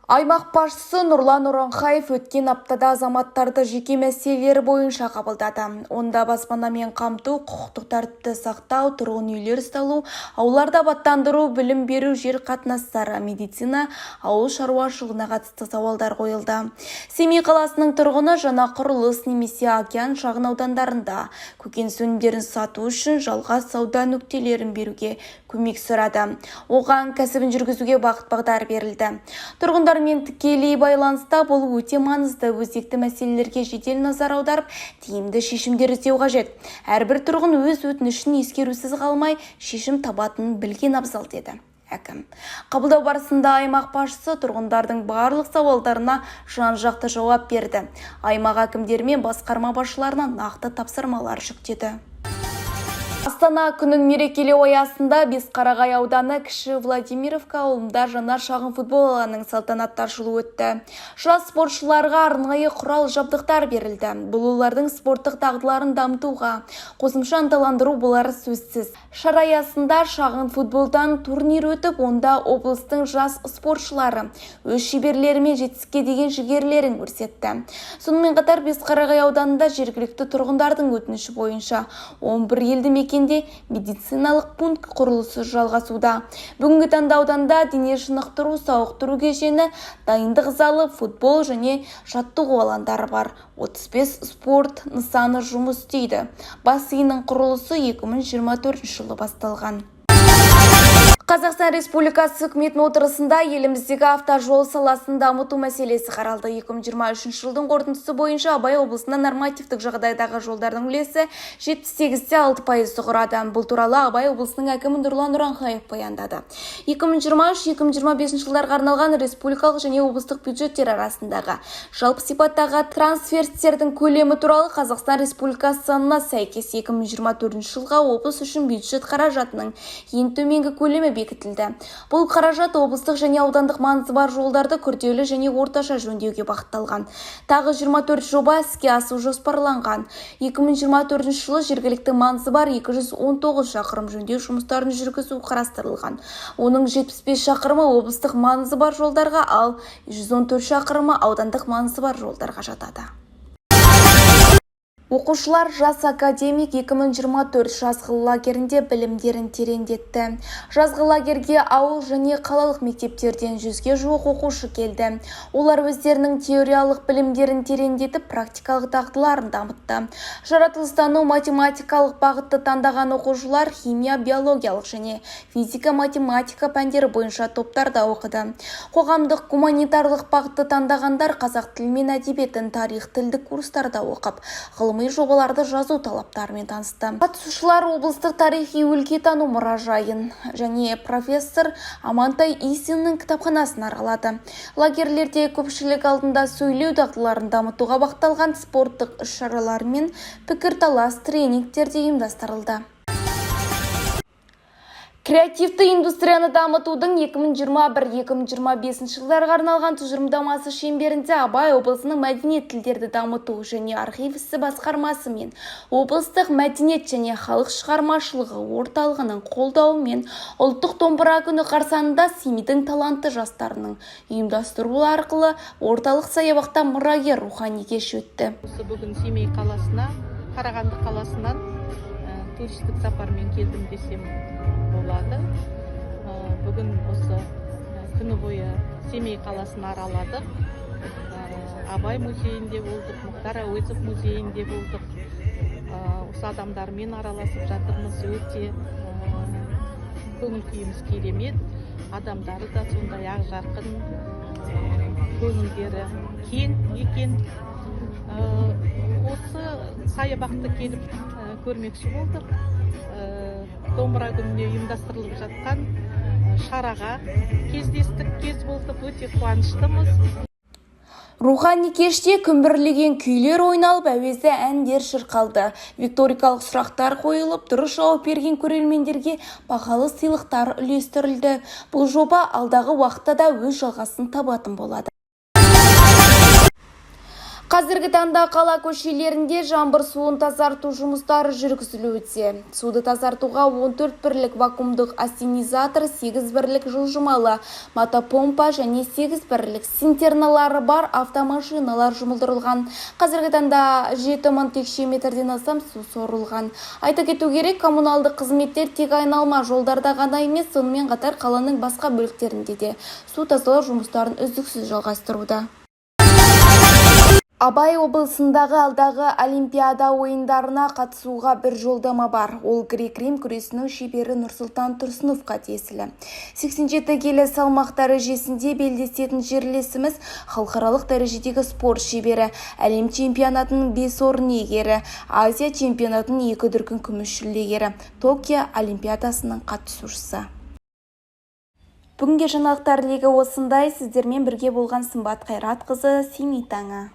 Аймақ басшысы Нұрлан Уранхаев өткен аптада азаматтарды жеке мәселелері бойынша қабылдады. Онда баспанамен қамту, құқықтық тәртіпті сақтау, тұрғын үйлер салу, аулаларды абаттандыру, білім беру, жер қатынастары, медицина, ауыл шаруашылығына қатысты сауалдар қойылды. Семей қаласының тұрғыны жаңа құрылыс немесе океан шағын аудандарында көкөніс өнімдерін сату үшін жалға сауда нүктелерін беруге көмек сұрады. Оған кәсібін жүргізуге бағыт-бағдар берілді. Тұрғындармен тікелей байланыста бұл өте маңызды, өзекті мәселелерге жедел назар аударып, тиімді шешімдер іздеу қажет. Әрбір тұрғын өз өтінішін ескерусіз қалмай, шешім табатынын білген абзал деді әкім. Қабылдау барысында аймақ басшысы тұрғындардың барлық сауалдарына жан-жақты жауап берді. Аймақ әкімдері мен басқарма басшыларына нақты тапсырмалар жүктеді. Астана күнін мерекелеу аясында Бесқарағай ауданы Кіші Владимировка ауылында жаңа шағын футбол алаңының салтанатты ашылуы өтті. Жас спортшыларға арнайы құрал жабдықтар берілді. Бұл олардың спорттық дағдыларын дамытуға қосымша ынталандыру болары сөзсіз. Шара аясында шағын футболдан турнир өтіп, онда облыстың жас спортшылары өз шеберлері мен жетістікке деген жігерлерін көрсетті. Сонымен қатар Бесқарағай ауданында жергілікті тұрғындардың өтініші бойынша 11 елді мекенде медициналық пункт құрылысы жалғасуда. Бүгінгі таңда ауданда дене шынықтыру, сауықтыру кешені, дайындық залы, футбол және жаттығу алаңдары бар. 35 спорт нысаны жұмыс істейді. Бассейннің құрылысы 2024 жылы басталған. Қазақстан Республикасы үкіметінің отырысында еліміздегі автожол саласын дамыту мәселесі қаралды. 2023 жылдың қорытындысы бойынша Абай облысында нормативтік жағдайдағы жолдардың үлесі 78-те 6% құрады. Бұл туралы Абай облысының әкімі Нұрлан Уранхаев баяндады. 2023-2025 жылдарға арналған республикалық және облыстық бюджеттер арасындағы жалпы сипаттағы трансферттердің көлемі туралы Қазақстан Республикасы заңына сәйкес 2024 жылға облыс үшін бюджет қаражатының ең төменгі көлемі бекітілді. Бұл қаражат облыстық және аудандық маңызы бар жолдарды күрделі және орташа жөндеуге бағытталған. Тағы 24 жоба іске асу жоспарланған. 2024 жылы жергілікті маңызы бар 219 шақырым жөндеу жұмыстарын жүргізу қарастырылған. Оның 75 шақырымы облыстық маңызы бар жолдарға, ал 114 шақырымы аудандық маңызы бар жолдарға жатады. Оқушылар жас академик 2024 жазғы лагерінде білімдерін тереңдетті. Жазғы лагерге ауыл және қалалық мектептерден 100-ге жуық оқушы келді. Олар өздерінің теориялық білімдерін тереңдетіп, практикалық дағдыларын дамытты. Жаратылыстану математикалық бағытты таңдаған оқушылар химия, биологиялық және физика-математика пәндері бойынша топтарда оқыды. Қоғамдық гуманитарлық бағытты таңдағандар қазақ тілі мен әдебиетін, тарих, тілдік курстарда оқып, жобаларды жазу талаптарымен танысты. Қатысушылар облыстық тарихи өлкетану мұражайын және профессор Амантай Исиннің кітапханасын аралады. Лагерлерде көпшілік алдында сөйлеу дағдыларын дамытуға бағытталған спорттық іс-шаралар мен пікірталас тренингтер де ұйымдастырылды. Креативті индустрияны дамытудың 2021-2025 жылдарға арналған тұжырымдамасы шеңберінде Абай облысының мәдениет тілдерді дамыту және архив ісі басқармасы мен облыстық мәдениет және халық шығармашылығы орталығының қолдауымен ұлттық домбыра күні қарсаңында Семейдің талантты жастарының ұйымдастыруы арқылы орталық саябақта мұрагер рухани кеш өтті. Бүгін Семей қаласына, Қарағанды қаласынан туристік сапармен келдім десем болады. Бүгін осы күні бойы Семей қаласын араладық. Абай музейінде болдық, Мұхтар Әуезов музейінде болдық. Осы адамдармен араласып жатырмыз. Өте көңіл күйіміз керемет. Адамдары да сондай ақ жарқын, көңілдері кең екен. Осы саябақты келіп көрмекші болдық. Домбыра күніне ұйымдастырылып жатқан шараға кездестік, кез болдық, өте қуаныштымыз. Рухани кеште күмбірлеген күйлер ойналып, әуезді әндер шырқалды. Викторикалық сұрақтар қойылып, дұрыс жауап берген көрермендерге бағалы сыйлықтар үлестірілді. Бұл жоба алдағы уақытта да өз жалғасын табатын болады. Қазіргі таңда қала көшелерінде жаңбыр суын тазарту жұмыстары жүргізілуде. Суды тазартуға 14 бірлік вакуумдық ассенизатор, 8 бірлік жылжымалы мотопомпа және 8 бірлік цистерналары бар автомашиналар жұмылдырылған. Қазіргі таңда 7000 текше метрден астам су сорылған. Айта кету керек, коммуналдық қызметтер тек айналма жолдарда ғана емес, сонымен қатар қаланың басқа бөліктерінде де су тазалау жұмыстарын үздіксіз жалғастыруда. Абай облысындағы алдағы Олимпиада ойындарына қатысуға бір жолдама бар. Ол грек-рим күресінің шебері Нұрсұлтан Тұрсыновқа тиесілі. 87 келі салмақ дәрежесінде белдесетін жерлесіміз халықаралық дәрежедегі спорт шебері, әлем чемпионатының 5 орын иегері, Азия чемпионатының 2 дүркін күміс жүлдегері, Токио Олимпиадасының қатысушысы. Бүгінге жаңалықтар легі осындай. Сіздермен бірге болған Сымбат Қайратқызы, Семей таңы.